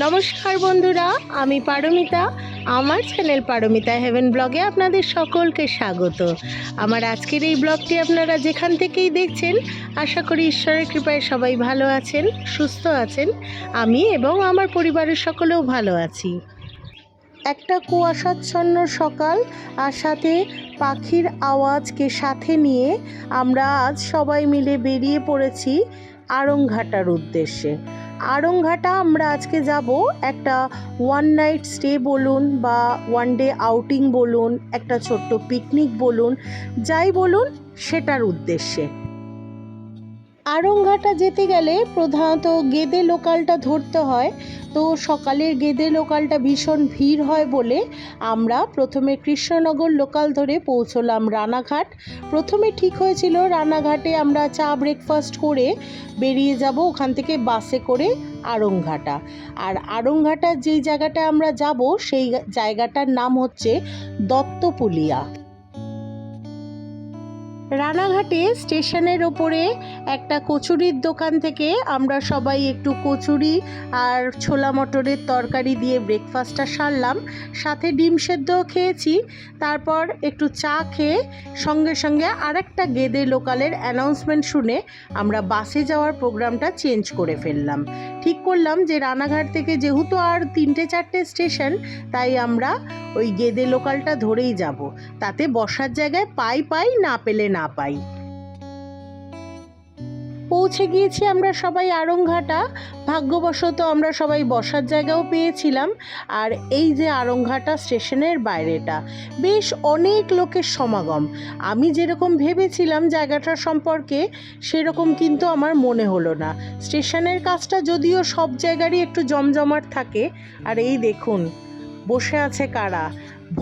নমস্কার বন্ধুরা, আমি পারমিতা। আমার চ্যানেল পারমিতা হেভেন ব্লগে আপনাদের সকলকে স্বাগত। আমার আজকের এই ব্লগটি আপনারা যেখান থেকেই দেখছেন, আশা করি ঈশ্বরের কৃপায় সবাই ভালো আছেন, সুস্থ আছেন। আমি এবং আমার পরিবারের সকলেও ভালো আছি। একটা কুয়াশাচ্ছন্ন সকাল আর সাথে পাখির আওয়াজকে সাথে নিয়ে আমরা আজ সবাই মিলে বেরিয়ে পড়েছি আড়ংঘাটার উদ্দেশ্যে। আড়ংঘাটা আমরা আজকে যাব একটা ওয়ান নাইট স্টে বলুন বা ওয়ান ডে আউটিং বলুন, একটা ছোট্ট পিকনিক বলুন, যাই বলুন সেটার উদ্দেশ্যে। আড়ংঘাটা যেতে গেলে প্রধানত গেদে লোকালটা ধরতে হয়। তো সকালের গেদে লোকালটা ভীষণ ভিড় হয় বলে আমরা প্রথমে কৃষ্ণনগর লোকাল ধরে পৌঁছলাম রানাঘাট। প্রথমে ঠিক হয়েছিল রানাঘাটে আমরা চা ব্রেকফাস্ট করে বেরিয়ে যাব ওখান থেকে বাসে করে আড়ংঘাটা। আর আড়ংঘাটার যেই জায়গাটা আমরা যাব সেই জায়গাটার নাম হচ্ছে দত্তপুলিয়া। রানাঘাটে স্টেশনের ওপরে একটা কচুরির দোকান থেকে আমরা সবাই একটু কচুরি আর ছোলা মটরের তরকারি দিয়ে ব্রেকফাস্টটা সারলাম, সাথে ডিম সেদ্ধও খেয়েছি। তারপর একটু চা খেয়ে সঙ্গে সঙ্গে আরেকটা গেদে লোকালের অ্যানাউন্সমেন্ট শুনে আমরা বাসে যাওয়ার প্রোগ্রামটা চেঞ্জ করে ফেললাম। ঠিক করলাম যে রানাঘাট থেকে যেহেতু আর 3-4টে স্টেশন, তাই আমরা ওই গেদে লোকালটা ধরেই যাব, তাতে বসার জায়গায় পাই না পেলে না পাই। পৌঁছে গিয়েছি আমরা সবাই আড়ংঘাটা। ভাগ্যবশত আমরা সবাই বসার জায়গাও পেয়েছিলাম। আর এই যে আড়ংঘাটা স্টেশনের বাইরেটা, বেশ অনেক লোকের সমাগম। আমি যেরকম ভেবেছিলাম জায়গাটার সম্পর্কে, সেরকম কিন্তু আমার মনে হলো না। স্টেশনের কাজটা যদিও সব জায়গারই একটু জমজমাট থাকে। আর এই দেখুন বসে আছে কারা,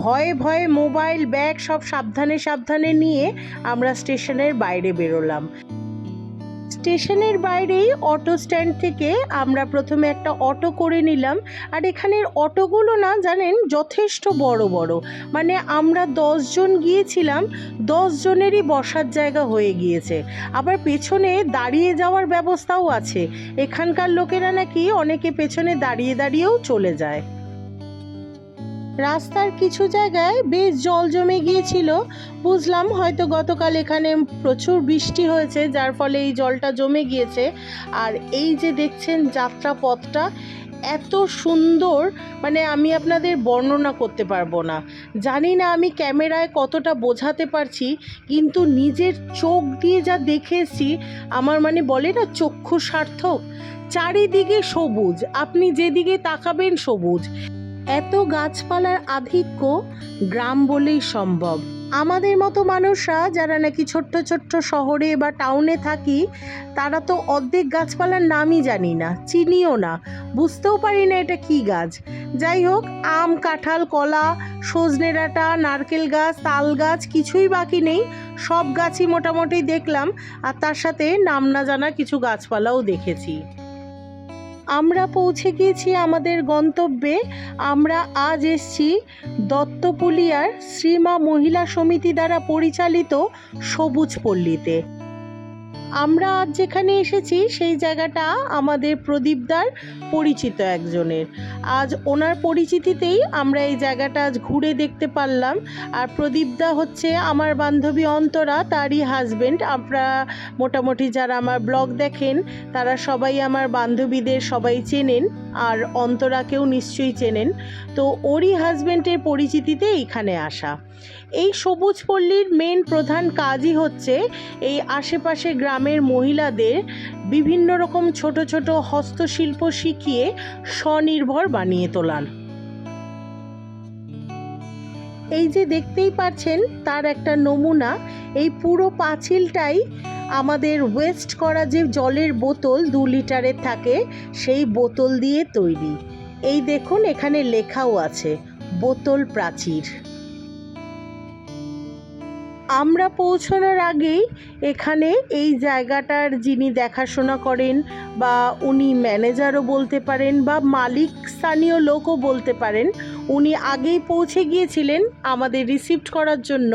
ভয়ে ভয়ে মোবাইল ব্যাগ সব সাবধানে সাবধানে নিয়ে আমরা স্টেশনের বাইরে বেরোলাম। স্টেশনের বাইরেই অটো স্ট্যান্ড থেকে আমরা প্রথমে একটা অটো করে নিলাম। আর এখানের অটোগুলো না জানেন যথেষ্ট বড় বড়, মানে আমরা 10 জন গিয়েছিলাম, 10 জনেরই বসার জায়গা হয়ে গিয়েছে। আবার পেছনে দাঁড়িয়ে যাওয়ার ব্যবস্থাও আছে। এখানকার লোকেরা নাকি অনেকে পেছনে দাঁড়িয়ে দাঁড়িয়েও চলে যায়। রাস্তার কিছু জায়গায় বেশ জল জমে গিয়েছিল। বুঝলাম হয়তো গতকাল এখানে প্রচুর বৃষ্টি হয়েছে, যার ফলে এই জলটা জমে গিয়েছে। আর এই যে দেখছেন যাত্রাপথটা এত সুন্দর, মানে আমি আপনাদের বর্ণনা করতে পারবো না। জানি না আমি ক্যামেরায় কতটা বোঝাতে পারছি, কিন্তু নিজের চোখ দিয়ে যা দেখেছি, আমার মানে বলে না চক্ষু সার্থক। চারিদিকে সবুজ, আপনি যেদিকে তাকাবেন সবুজ। এত গাছপালার আধিক্য গ্রাম বলেই সম্ভব। আমাদের মতো মানুষরা যারা নাকি ছোট্ট ছোট্ট শহরে বা টাউনে থাকি, তারা তো অর্ধেক গাছপালার নামই জানি না, চিনিও না, বুঝতেও পারি না এটা কি গাছ। যাই হোক, আম, কাঁঠাল, কলা, সজনে ডাঁটা, নারকেল গাছ, তাল গাছ কিছুই বাকি নেই। সব গাছই মোটামুটি দেখলাম, আর তার সাথে নাম না জানা কিছু গাছপালাও দেখেছি। আমরা পৌঁছে গিয়েছি আমাদের গন্তব্যে। আমরা আজ এসছি দত্তপুলিয়ার শ্রীমা মহিলা সমিতি দ্বারা পরিচালিত সবুজ পল্লীতে। আমরা আজ যেখানে এসেছি সেই জায়গাটা আমাদের প্রদীপদার পরিচিত একজনের। আজ ওনার পরিচিতিতেই আমরা এই জায়গাটা আজ ঘুরে দেখতে পারলাম। আর প্রদীপদা হচ্ছে আমার বান্ধবী অন্তরা, তারই হাজবেন্ড। আপনারা মোটামুটি যারা আমার ব্লগ দেখেন তারা সবাই আমার বান্ধবীদের সবাই চেনেন, আর অন্তরাকেও নিশ্চয়ই চেনেন। তো ওরই হাজবেন্ডের পরিচিতিতে এইখানে আসা। এই সবুজ পল্লীর মেন প্রধান কাজই হচ্ছে এই আশেপাশে গ্রামের মহিলাদের বিভিন্ন রকম ছোট ছোট হস্তশিল্প শিখিয়ে স্বনির্ভর বানিয়ে তোলার। এই যে দেখতেই পাচ্ছেন তার একটা নমুনা। এই পুরো পাঁচিলটাই আমাদের ওয়েস্ট করা যে জলের বোতল 2 লিটারের থাকে, সেই বোতল দিয়ে তৈরি। এই দেখুন এখানে লেখাও আছে বোতল প্রাচীর। আমরা পৌঁছানোর আগেই এখানে এই জায়গাটার যিনি দেখাশোনা করেন বা উনি ম্যানেজারও বলতে পারেন বা মালিক স্থানীয় লোকও বলতে পারেন, উনি আগেই পৌঁছে গিয়েছিলেন আমাদের রিসিভ করার জন্য।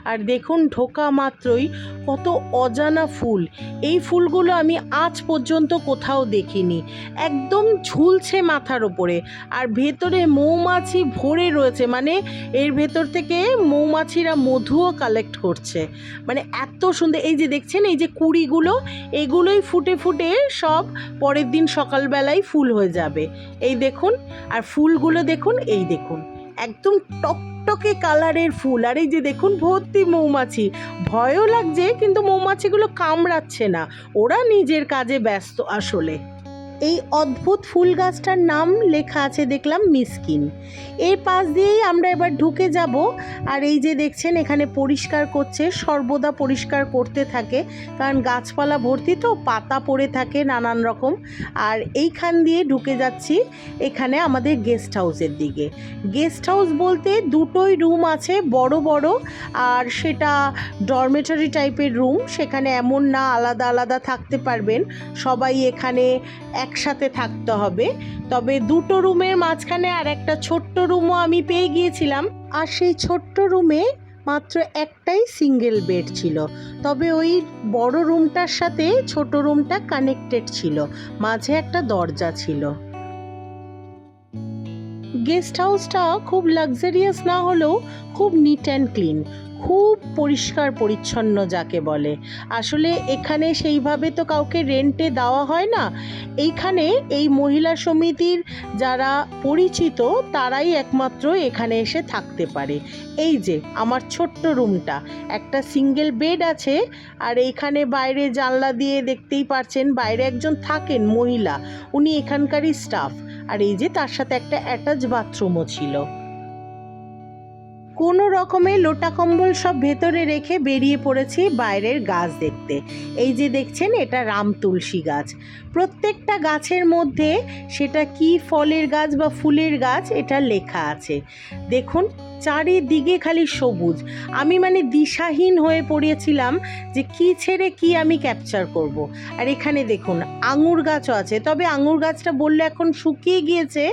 আর দেখুন ঢোকা মাত্রই কত অজানা ফুল, এই ফুলগুলো আমি আজ পর্যন্ত কোথাও দেখিনি। একদম ঝুলছে মাথার ওপরে, আর ভেতরে মৌমাছি ভরে রয়েছে, মানে এর ভেতর থেকে মৌমাছিরা মধুও কালেক্ট করছে। মানে এত সুন্দর। এই যে দেখছেন এই যে কুঁড়িগুলো, এগুলোই ফুটে ফুটে সব পরের দিন সকালবেলায় ফুল হয়ে যাবে। এই দেখুন, আর ফুলগুলো দেখুন, এই দেখুন একদম টকটকে কালারের ফুল। আর এই যে দেখুন ভর্তি মৌমাছি, ভয়ও লাগছে কিন্তু মৌমাছিগুলো কামড়াচ্ছে না, ওরা নিজের কাজে ব্যস্ত আসলে। এই অদ্ভুত ফুল গাছটার নাম লেখা আছে দেখলাম মিসকিন। এর পাশ দিয়েই আমরা এবার ঢুকে যাব। আর এই যে দেখছেন এখানে পরিষ্কার করছে, সর্বদা পরিষ্কার করতে থাকে, কারণ গাছপালা ভর্তি তো পাতা পড়ে থাকে নানান রকম। আর এইখান দিয়ে ঢুকে যাচ্ছি এখানে আমাদের গেস্ট হাউসের দিকে। গেস্ট হাউস বলতে দুটোই রুম আছে বড় বড়, আর সেটা ডরমেটরি টাইপের রুম। সেখানে এমন না আলাদা আলাদা থাকতে পারবেন, সবাই এখানে একসাথে থাকতে হবে। তবে দুটো রুমের মাঝখানে আর একটা ছোট্ট রুমও আমি পেয়ে গিয়েছিলাম, আর সেই ছোট্ট রুমে মাত্র একটাই সিঙ্গেল বেড ছিল। তবে ওই বড় রুমটার সাথে ছোট রুমটা কানেক্টেড ছিল, মাঝে একটা দরজা ছিল। গেস্ট হাউসটা খুব লাক্সারিয়াস না হলেও খুব নিট অ্যান্ড ক্লিন, খুব পরিষ্কার পরিচ্ছন্ন যাকে বলে। আসলে এখানে সেইভাবে তো কাউকে রেন্টে দেওয়া হয় না, এইখানে এই মহিলা সমিতির যারা পরিচিত তারাই একমাত্র এখানে এসে থাকতে পারে। এই যে আমার ছোট্ট রুমটা, একটা সিঙ্গেল বেড আছে, আর এইখানে বাইরে জানলা দিয়ে দেখতেই পাচ্ছেন বাইরে একজন থাকেন মহিলা, উনি এখানকারই স্টাফ। আর এই যে তার সাথে একটা অ্যাটাচ বাথরুমও ছিল। কোনো রকমে লোটা কম্বল সব ভেতরে রেখে বেরিয়ে পড়েছি বাইরের গাছ দেখতে। এই যে দেখছেন এটা রাম তুলসী গাছ। প্রত্যেকটা গাছের মধ্যে সেটা কি ফলের গাছ বা ফুলের গাছ এটা লেখা আছে। দেখুন চারিদিকে খালি সবুজ, আমি মানে দিশাহীন হয়ে পড়েছিলাম যে কি ছেড়ে কি আমি ক্যাপচার করব। আর এখানে দেখুন আঙুর গাছও আছে, তবে আঙুর গাছটা বললে এখন শুকিয়ে গিয়েছে,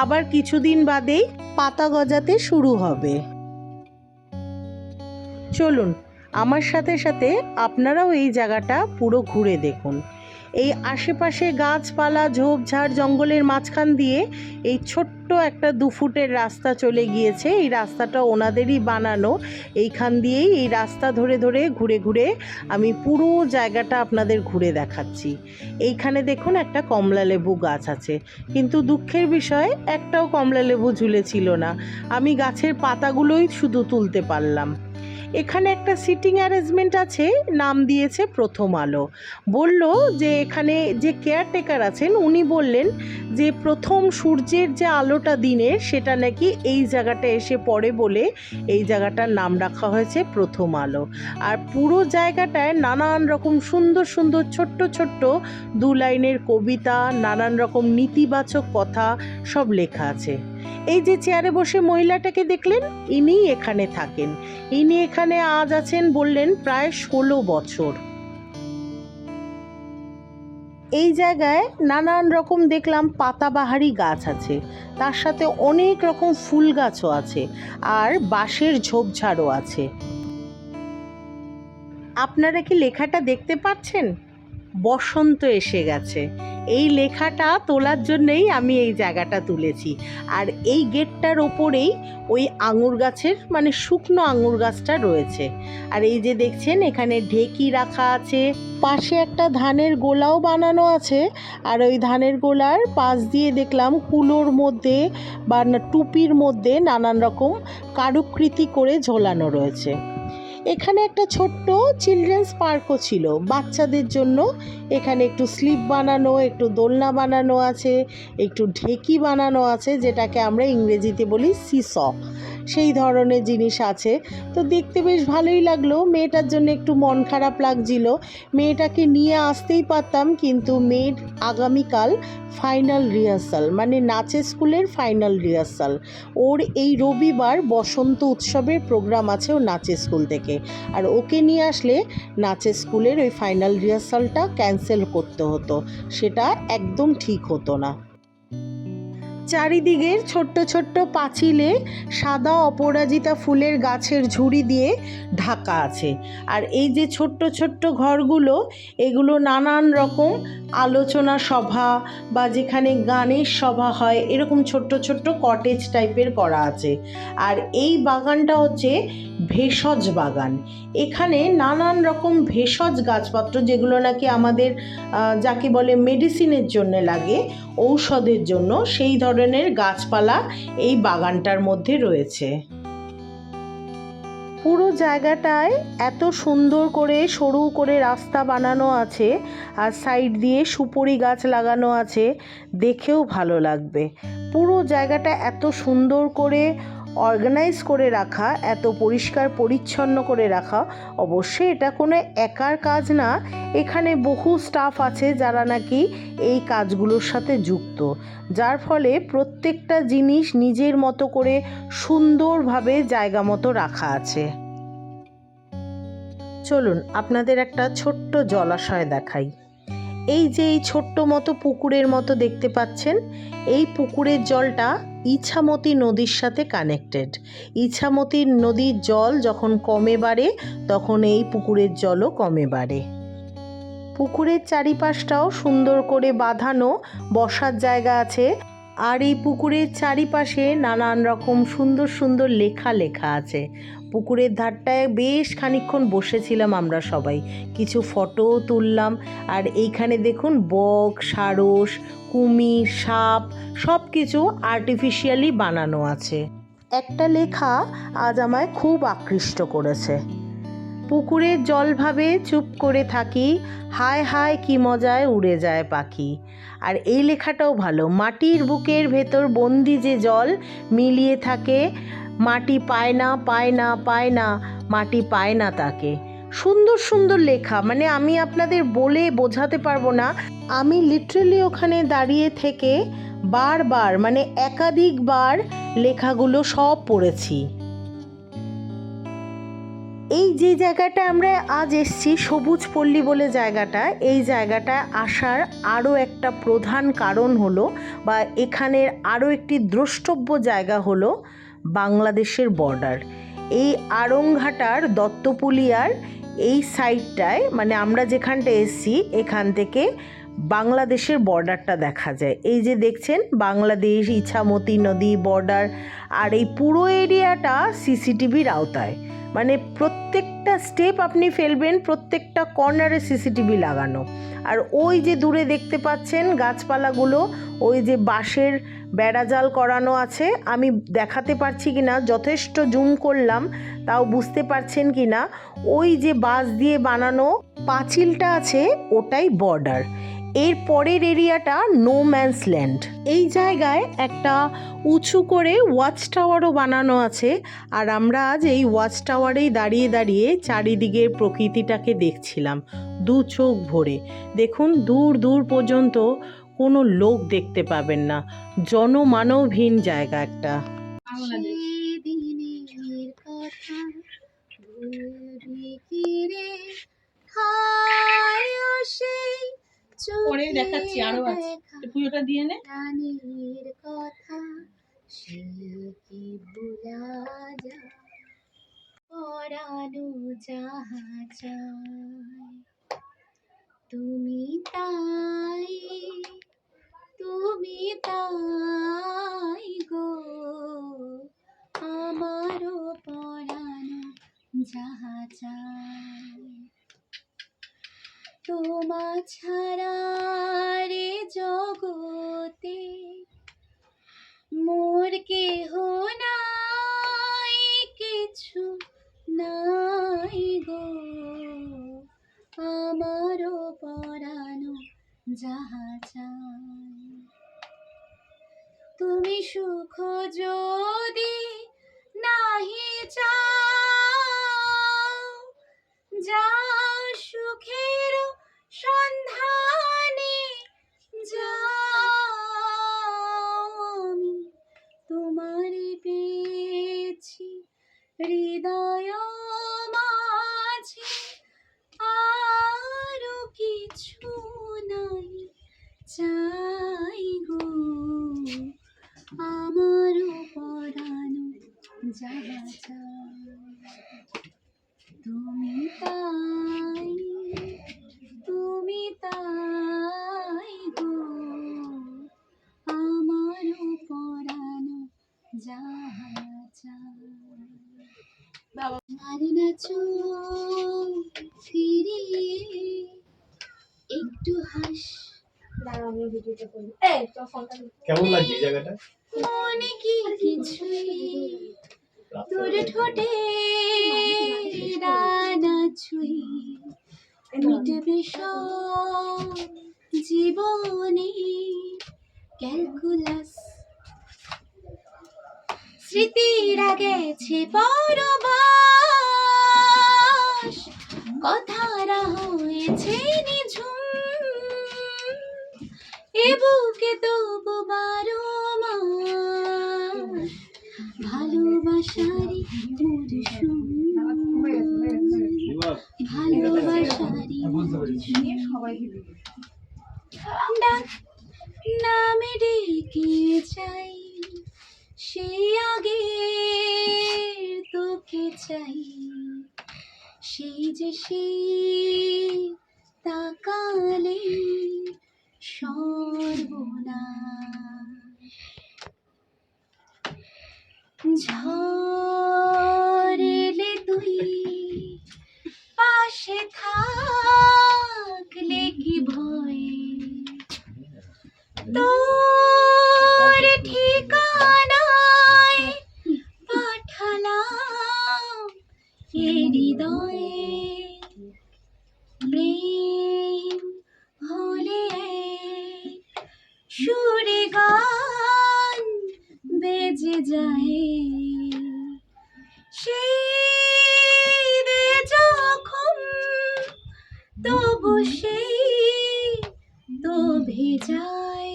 আবার কিছুদিন বাদেই পাতা গজাতে শুরু হবে। চলুন আমার সাথে সাথে আপনারাও এই জায়গাটা পুরো ঘুরে দেখুন। এই আশেপাশে গাছপালা ঝোপঝাড় জঙ্গলের মাঝখান দিয়ে এই ছোট্ট একটা 2 ফুটের রাস্তা চলে গিয়েছে। এই রাস্তাটা ওনাদেরই বানানো, এইখান দিয়েই এই রাস্তা ধরে ধরে ঘুরে ঘুরে আমি পুরো জায়গাটা আপনাদের ঘুরে দেখাচ্ছি। এইখানে দেখুন একটা কমলা লেবু গাছ আছে, কিন্তু দুঃখের বিষয় একটাও কমলা লেবু ঝুলেছিল না, আমি গাছের পাতাগুলোই শুধু তুলতে পারলাম। এখানে একটা সিটিং অ্যারেঞ্জমেন্ট আছে, নাম দিয়েছে প্রথম আলো। বলল যে এখানে যে কেয়ারটেকার আছেন উনি বললেন যে প্রথম সূর্যের যে আলোটা দিনের সেটা নাকি এই জায়গাটা এসে পড়ে বলে এই জায়গাটার নাম রাখা হয়েছে প্রথম আলো। আর পুরো জায়গাটায় নানান রকম সুন্দর সুন্দর ছোট্ট ছোট্ট 2 লাইনের কবিতা, নানান রকম নীতিবাচক কথা সব লেখা আছে। এই যে চেয়ারে বসে মহিলাটাকে দেখলেন, ইনি এখানে থাকেন। ইনি এখানে আজ আছেন বললেন প্রায় 16 বছর। এই জায়গায় নানান রকম দেখলাম পাতাবাহারি গাছ আছে, তার সাথে অনেক রকম ফুল গাছও আছে, আর বাঁশের ঝোপঝাড়ও আছে। আপনারা কি লেখাটা দেখতে পাচ্ছেন? বসন্ত এসে গেছে। এই লেখাটা তোলার জন্যই আমি এই জায়গাটা তুলেছি। আর এই গেটটার ওপরেই ওই আঙুর গাছের মানে শুকনো আঙুর গাছটা রয়েছে। আর এই যে দেখছেন এখানে ঢেকি রাখা আছে, পাশে একটা ধানের গোলাও বানানো আছে। আর ওই ধানের গোলার পাশ দিয়ে দেখলাম কুলোর মধ্যে বা টুপির মধ্যে নানান রকম কারুকৃতি করে ঝোলানো রয়েছে। এখানে একটা ছোট্ট চিলড্রেন্স পার্কও ছিল বাচ্চাদের জন্য। এখানে একটু স্লিপ বানানো, একটু দোলনা বানানো আছে, একটু ঢেকি বানানো আছে, যেটাকে আমরা ইংরেজিতে বলি সিস, সেই ধরনের জিনিস আছে। তো দেখতে বেশ ভালোই লাগলো। মেয়েটার জন্য একটু মন খারাপ লাগছিল, মেয়েটাকে নিয়ে আসতেই পারতাম, কিন্তু মেয়ের আগামীকাল ফাইনাল রিহার্সাল, মানে নাচের স্কুলের ফাইনাল রিহার্সাল। ওর এই রবিবার বসন্ত উৎসবের প্রোগ্রাম আছে ও নাচের স্কুল থেকে। থেকে। আর ওকে নিয়ে আসলে নাচের স্কুলের ওই ফাইনাল রিহার্সালটা ক্যান্সেল করতে হতো, সেটা একদম ঠিক হতো না। চারিদিকের ছোট্ট ছোট্ট পাঁচিলে সাদা অপরাজিতা ফুলের গাছের ঝুড়ি দিয়ে ঢাকা আছে। আর এই যে ছোট্ট ছোট্ট ঘরগুলো, এগুলো নানান রকম আলোচনা সভা বা যেখানে গানের সভা হয় এরকম ছোট্ট ছোট্ট কটেজ টাইপের করা আছে। আর এই বাগানটা হচ্ছে ভেষজ বাগান। এখানে নানান রকম ভেষজ গাছপত্র, যেগুলো নাকি আমাদের যাকে বলে মেডিসিনের জন্য লাগে, ঔষধের জন্য, সেই ধরনের গাছপালা এই বাগানটার মধ্যে রয়েছে। পুরো জায়গাটায় এত সুন্দর করে সরু করে রাস্তা বানানো আছে আর সাইড দিয়ে সুপারি গাছ লাগানো আছে, দেখেও ভালো লাগবে। পুরো জায়গাটা এত সুন্দর করে অর্গানাইজ করে রাখা, এত পরিষ্কার পরিচ্ছন্ন করে রাখা। অবশ্যই এটা কোনো একার কাজ না, এখানে বহু স্টাফ আছে যারা নাকি এই কাজগুলোর সাথে যুক্ত, যার ফলে প্রত্যেকটা জিনিস নিজের মতো করে সুন্দরভাবে জায়গা মতো রাখা আছে। চলুন আপনাদের একটা ছোট্ট জলাশয় দেখাই। এই যে এই ছোট্ট মতো পুকুরের মতো দেখতে পাচ্ছেন, এই পুকুরের জলটা ইছামতি নদীর সাথে কানেক্টেড। ইছামতি নদীর জল যখন কমে বাড়ে তখন এই পুকুরের জলও কমে বাড়ে। পুকুরের চারিপাশটাও সুন্দর করে বাঁধানো বসার জায়গা আছে। আর এই পুকুরের চারিপাশে নানান রকম সুন্দর সুন্দর লেখা লেখা আছে। পুকুরের ধারটায় বেশ খানিকক্ষণ বসেছিলাম আমরা সবাই, কিছু ফটোও তুললাম। আর এইখানে দেখুন বক, সারস, কুমির, সাপ সব কিছু আর্টিফিশিয়ালি বানানো আছে। একটা লেখা আজ আমায় খুব আকৃষ্ট করেছে। পুকুরের জল ভাবে চুপ করে থাকি, হায় হায় কি মজায় উড়ে যায় পাখি। আর এই লেখাটাও ভালো, মাটির বুকের ভেতর বন্দি যে জল মিলিয়ে থাকে, মাটি পায় না পায় না পায় না, মাটি পায় না তাকে। সুন্দর সুন্দর লেখা, মানে আমি আপনাদের বলে বোঝাতে পারবো না। আমি লিটারালি ওখানে দাঁড়িয়ে থেকে বারবার, মানে একাধিকবার লেখাগুলো সব পড়েছি। এই যে জায়গাটা আমরা আজ এসছি, সবুজ পল্লী বলে জায়গাটা, এই জায়গাটায় আসার আরও একটা প্রধান কারণ হলো, বা এখানের আরও একটি দ্রষ্টব্য জায়গা হলো বাংলাদেশের বর্ডার। এই আড়ংঘাটার দত্তপুলিয়ার এই সাইডটায়, মানে আমরা যেখানটা এসছি এখান থেকে বাংলাদেশের বর্ডারটা দেখা যায়। এই যে দেখছেন বাংলাদেশ, ইছামতি নদী বর্ডার। আর এই পুরো এরিয়াটা সিসিটিভির আওতায়, মানে প্রত্যেকটা স্টেপ আপনি ফেলবেন, প্রত্যেকটা কর্নারে সিসিটিভি লাগানো। আর ওই যে দূরে দেখতে পাচ্ছেন গাছপালাগুলো, ওই যে বাঁশের বেড়াজাল করানো আছে, আমি দেখাতে পারছি কি না, যথেষ্ট জুম করলাম তাও বুঝতে পারছেন কি না, ওই যে বাঁশ দিয়ে বানানো পাঁচিলটা আছে ওটাই বর্ডার। এর পরের এরিয়াটা নো ম্যানস ল্যান্ড। এই জায়গায় একটা উঁচু করে ওয়াচ টাওয়ারও বানানো আছে। আর আমরা আজ এই ওয়াচ টাওয়ারেই দাঁড়িয়ে দাঁড়িয়ে চারিদিকের প্রকৃতিটাকে দেখছিলাম দু চোখ ভরে। দেখুন দূর দূর পর্যন্ত কোনো লোক দেখতে পাবেন না, জনমানবহীন জায়গা একটা। পরে দেখাচ্ছি, আরো আছে, পুজোটা দিয়ে নে। রানীর কথা সে কি ভুলা যায়, পরানো যাহা চায়, তুমি তাই গো, আমারও পরানো যাহা চায়, তোমা ছাড়া রে জগতে মোর কেহ নাই, কিছু নাই গো, আমারও পরানো যাহা চায়, তুমি সুখ যদি নাহি চাও, যাও সুখের সন্ধানে যাও, আমি তোমারে পেয়েছি হৃদয় তুমি তাই, তুমি তাই গো আমারও পরানো যাহা চায়। মারি না চোখ ফিরিয়ে একটু হাস। কেমন লাগছে এই জায়গাটা? মনে কি কিছুই তোর ঠোঁটে রানা ছুঁই মিটবে সব জীবনে ক্যালকুলাস। স্মৃতিরা গেছে পরবাস, কথারা হয়েছে নিঝুম, এ বুকে তবু 12 মাস ভালোবাসারি মরশুম, ভালোবাসারি ডাক নামে ডেকে চাই, সেই আগে তোকে চাই, সেই যে সেই তাকালে সর্বনাশ। ঝড় এলে তুই পাশে থাকলে কি ভয়, তোর ঠিকানায় পাঠালাম এ হৃদয়ে। প্রেম হলে সুরে গান বেজে যায়, সেই দে যখন তবু সেই তো ভেজায়।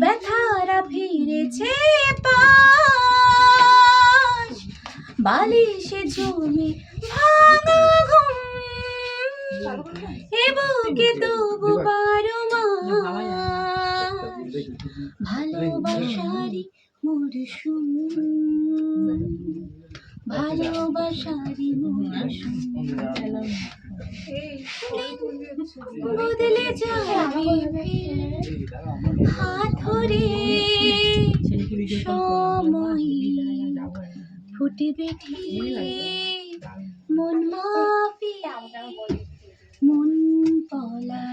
ব্যথারা ফিরেছে পাশ, বালিশে জমে ভাঙা ঘুম, এ বুকে তবু 12 মাস ভালোবাসারি মরশুম, ভালোবাসারি মরশুম। বদলে যাবে হাত ধরে সময়, ফুটবে ঠিক মন মাপি মন পলা,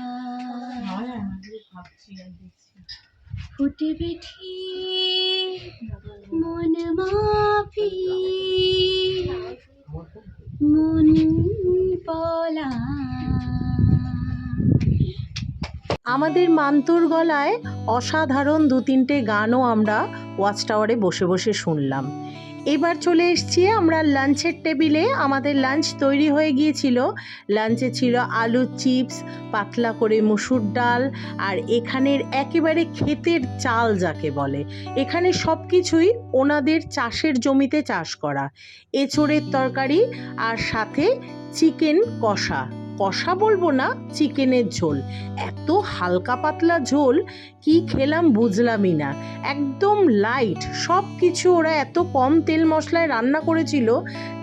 ফুটবে ঠিক মন মাপি মন পলা। আমাদের মান্তুর গলায় অসাধারণ 2-3টে গানও আমরা ওয়াচ টাওয়ারে বসে বসে শুনলাম। এবার চলে এসেছি আমরা লাঞ্চের টেবিলে। আমাদের লাঞ্চ তৈরি হয়ে গিয়েছিল। লাঞ্চে ছিল আলুর চিপস, পাতলা করে মুসুর ডাল, আর এখানের একেবারে ক্ষেতের চাল যাকে বলে, এখানে সব কিছুই ওনাদের চাষের জমিতে চাষ করা। এঁচোড়ের তরকারি আর সাথে চিকেন কষা, কষা বলবো না, চিকেনের ঝোল। এত হালকা পাতলা ঝোল, কি খেলাম বুঝলামই না, একদম লাইট সব কিছু। ওরা এত কম তেল মশলায় রান্না করেছিল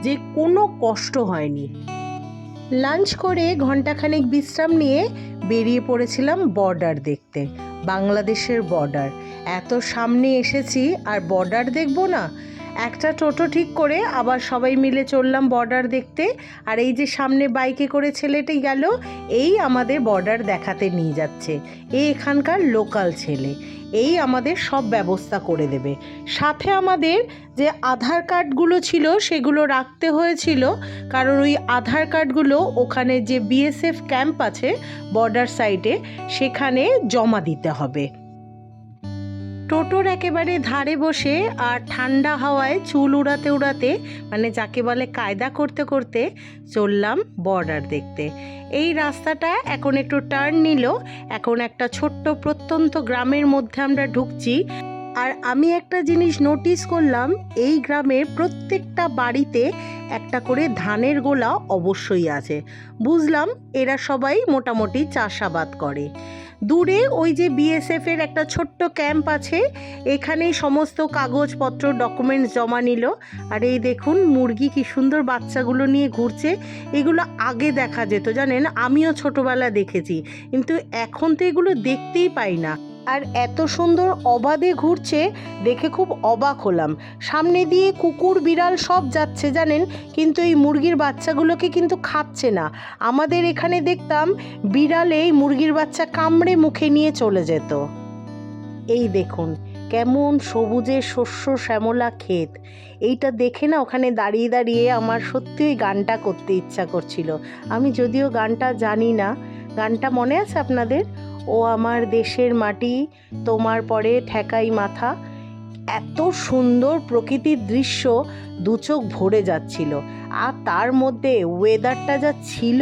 যে কোনো কষ্ট হয়নি। লাঞ্চ করে ঘন্টাখানেক বিশ্রাম নিয়ে বেরিয়ে পড়েছিলাম বর্ডার দেখতে, বাংলাদেশের বর্ডার। এত সামনে এসেছি আর বর্ডার দেখবো না? একটা টোটো ঠিক করে আবার সবাই মিলে চললাম বর্ডার দেখতে। আর এই যে সামনে বাইকে করে ছেলেটি গেল, এই আমাদের বর্ডার দেখাতে নিয়ে যাচ্ছে। এই এখানকার লোকাল ছেলে, এই আমাদের সব ব্যবস্থা করে দেবে। সাথে আমাদের যে আধার কার্ডগুলো ছিল সেগুলো রাখতে হয়েছিল, কারণ ওই আধার কার্ডগুলো ওখানে যে বিএসএফ ক্যাম্প আছে বর্ডার সাইডে, সেখানে জমা দিতে হবে। টোটোর একেবারে ধারে বসে আর ঠান্ডা হাওয়ায় চুল উড়াতে উড়াতে, মানে যাকে বলে কায়দা করতে করতে চললাম বর্ডার দেখতে। এই রাস্তাটা এখন একটু টার্ন নিল, এখন একটা ছোট্ট প্রত্যন্ত গ্রামের মধ্যে আমরা ঢুকছি। আর আমি একটা জিনিস নোটিস করলাম, এই গ্রামের প্রত্যেকটা বাড়িতে একটা করে ধানের গোলা অবশ্যই আছে। বুঝলাম এরা সবাই মোটামুটি চাষাবাদ করে। দূরে ওই যে বিএসএফ এর একটা ছোট্ট ক্যাম্প আছে, এখানেই সমস্ত কাগজপত্র ডকুমেন্টস জমা নিল। আর এই দেখুন মুরগি কি সুন্দর বাচ্চাগুলো নিয়ে ঘুরছে। এগুলো আগে দেখা যেত জানেন, আমিও ছোটবেলা দেখেছি, কিন্তু এখন তো এগুলো দেখতেই পাই না। আর এত সুন্দর অবাধে ঘুরছে দেখে খুব অবাক হলাম। সামনে দিয়ে কুকুর বিড়াল সব যাচ্ছে জানেন, কিন্তু এই মুরগির বাচ্চাগুলোকে কিন্তু খাচ্ছে না। আমাদের এখানে দেখতাম বিড়ালে এই মুরগির বাচ্চা কামড়ে মুখে নিয়ে চলে যেত। এই দেখুন কেমন সবুজে শস্য শ্যামলা ক্ষেত। এইটা দেখে না ওখানে দাঁড়িয়ে দাঁড়িয়ে আমার সত্যি ওই গানটা করতে ইচ্ছা করছিল। আমি যদিও গানটা জানি না। গানটা মনে আছে আপনাদের? ও আমার দেশের মাটি, তোমার পরে ঠেকাই মাথা। এত সুন্দর প্রকৃতির দৃশ্য, দু চোখ ভরে যাচ্ছিল। আর তার মধ্যে ওয়েদারটা যা ছিল,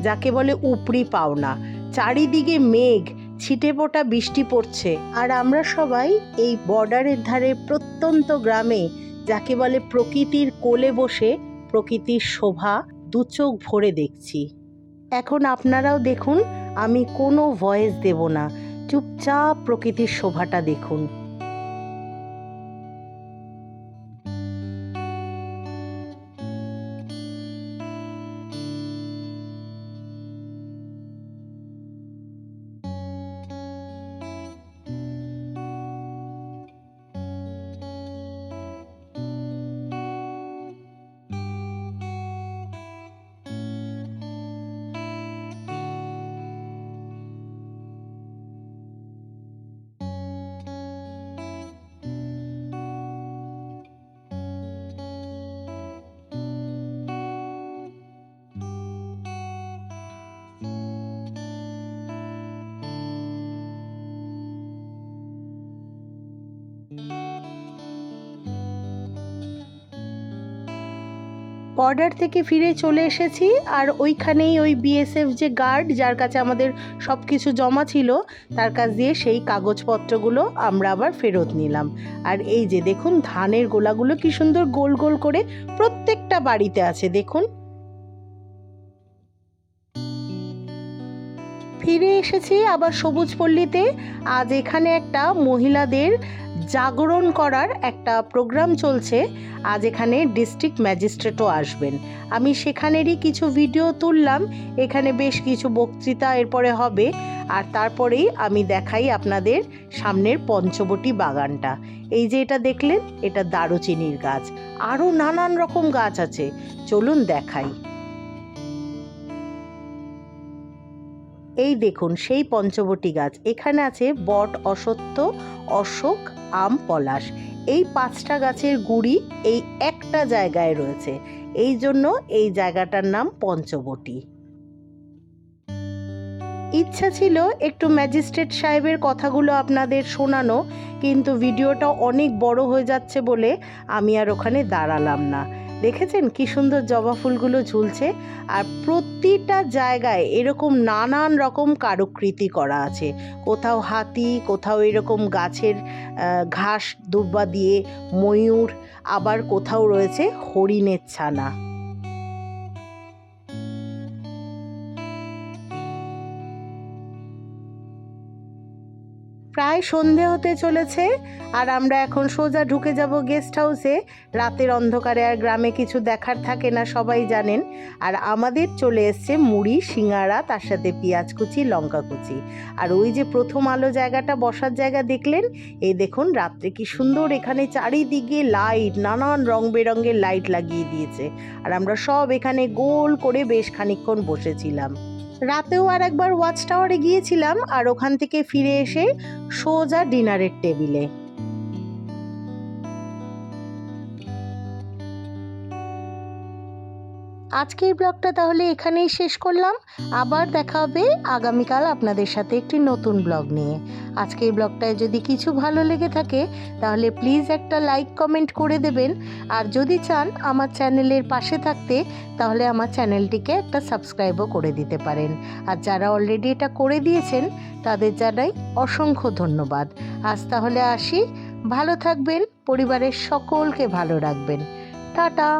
যাকে বলে উপরি পাওনা। চারিদিকে মেঘ, ছিটে ফোঁটা বৃষ্টি পড়ছে। আর আমরা সবাই এই বর্ডারের ধারে প্রত্যন্ত গ্রামে, যাকে বলে প্রকৃতির কোলে বসে প্রকৃতির শোভা দু চোখ ভরে দেখছি। এখন আপনারাও দেখুন, আমি কোনো ভয়েস দেব না, চুপচাপ প্রকৃতির শোভাটা দেখুন। বর্ডার থেকে ফিরে চলে এসেছি, আর ওইখানেই ওই বিএসএফ যে গার্ড, যার কাছে আমাদের সব কিছু জমা ছিল, তার কাছ দিয়ে সেই কাগজপত্রগুলো আমরা আবার ফেরত নিলাম। আর এই যে দেখুন ধানের গোলাগুলো কি সুন্দর গোল গোল করে প্রত্যেকটা বাড়িতে আছে দেখুন। ফিরে এসেছি আবার সবুজপল্লীতে। আজ এখানে একটা মহিলাদের জাগরণ করার একটা প্রোগ্রাম চলছে। আজ এখানে ডিস্ট্রিক্ট ম্যাজিস্ট্রেটও আসবেন। আমি সেখানেরই কিছু ভিডিও তুললাম। এখানে বেশ কিছু বক্তৃতা এরপরে হবে। আর তারপরেই আমি দেখাই আপনাদের সামনের পঞ্চবটি বাগানটা। এই যে এটা দেখলেন, এটা দারুচিনির গাছ। আরও নানান রকম গাছ আছে, চলুন দেখাই। এই দেখুন সেই পঞ্চবটি গাছ। এখানে আছে বট, অশ্বত্থ, অশোক, আম, পলাশ। এই 5টা গাছের গুড়ি এই একটা জায়গায় রয়েছে, এই জন্য এই জায়গাটার নাম পঞ্চবটি। ইচ্ছা ছিল একটু ম্যাজিস্ট্রেট সাহেবের কথাগুলো আপনাদের শোনানো, কিন্তু ভিডিওটা অনেক বড় হয়ে যাচ্ছে বলে আমি আর ওখানে দাঁড়ালাম না। দেখেছেন কি সুন্দর জবা ফুলগুলো ঝুলছে, আর প্রতিটা জায়গায় এরকম নানান রকম কারুকৃতি করা আছে। কোথাও হাতি, কোথাও এরকম গাছের ঘাস দুব্বা দিয়ে ময়ূর, আবার কোথাও রয়েছে হরিণের ছানা। প্রায় সন্ধে হতে চলেছে, আর আমরা এখন সোজা ঢুকে যাব গেস্ট হাউসে। রাতের অন্ধকারে আর গ্রামে কিছু দেখার থাকে না, সবাই জানেন। আর আমাদের চলে এসছে মুড়ি, সিঙ্গাড়া, তার সাথে পেঁয়াজ কুচি, লঙ্কা কুচি। আর ওই যে প্রথম আলো জায়গাটা, বসার জায়গা দেখলেন, এই দেখুন রাত্রে কি সুন্দর এখানে চারিদিকে লাইট, নানান রং বেরঙের লাইট লাগিয়ে দিয়েছে। আর আমরা সব এখানে গোল করে বেশ খানিকক্ষণ বসেছিলাম। রাতেও আর একবার ওয়াচ টাওয়ারে গিয়েছিলাম, আর ওখান থেকে ফিরে এসে সোজা ডিনারের টেবিলে। আজকের ব্লগটা তাহলে এখানেই শেষ করলাম। আবার দেখা হবে আগামীকাল আপনাদের সাথে একটি নতুন ব্লগ নিয়ে। আজকের ব্লগটায় যদি কিছু ভালো লেগে থাকে তাহলে প্লিজ একটা লাইক কমেন্ট করে দেবেন। আর যদি চান আমার চ্যানেলের পাশে থাকতে, তাহলে আমার চ্যানেলটিকে একটা সাবস্ক্রাইবও করে দিতে পারেন। আর যারা অলরেডি এটা করে দিয়েছেন তাদের জানাই অসংখ্য ধন্যবাদ। আজ তাহলে আসি, ভালো থাকবেন, পরিবারের সকলকে ভালো রাখবেন। টাটা।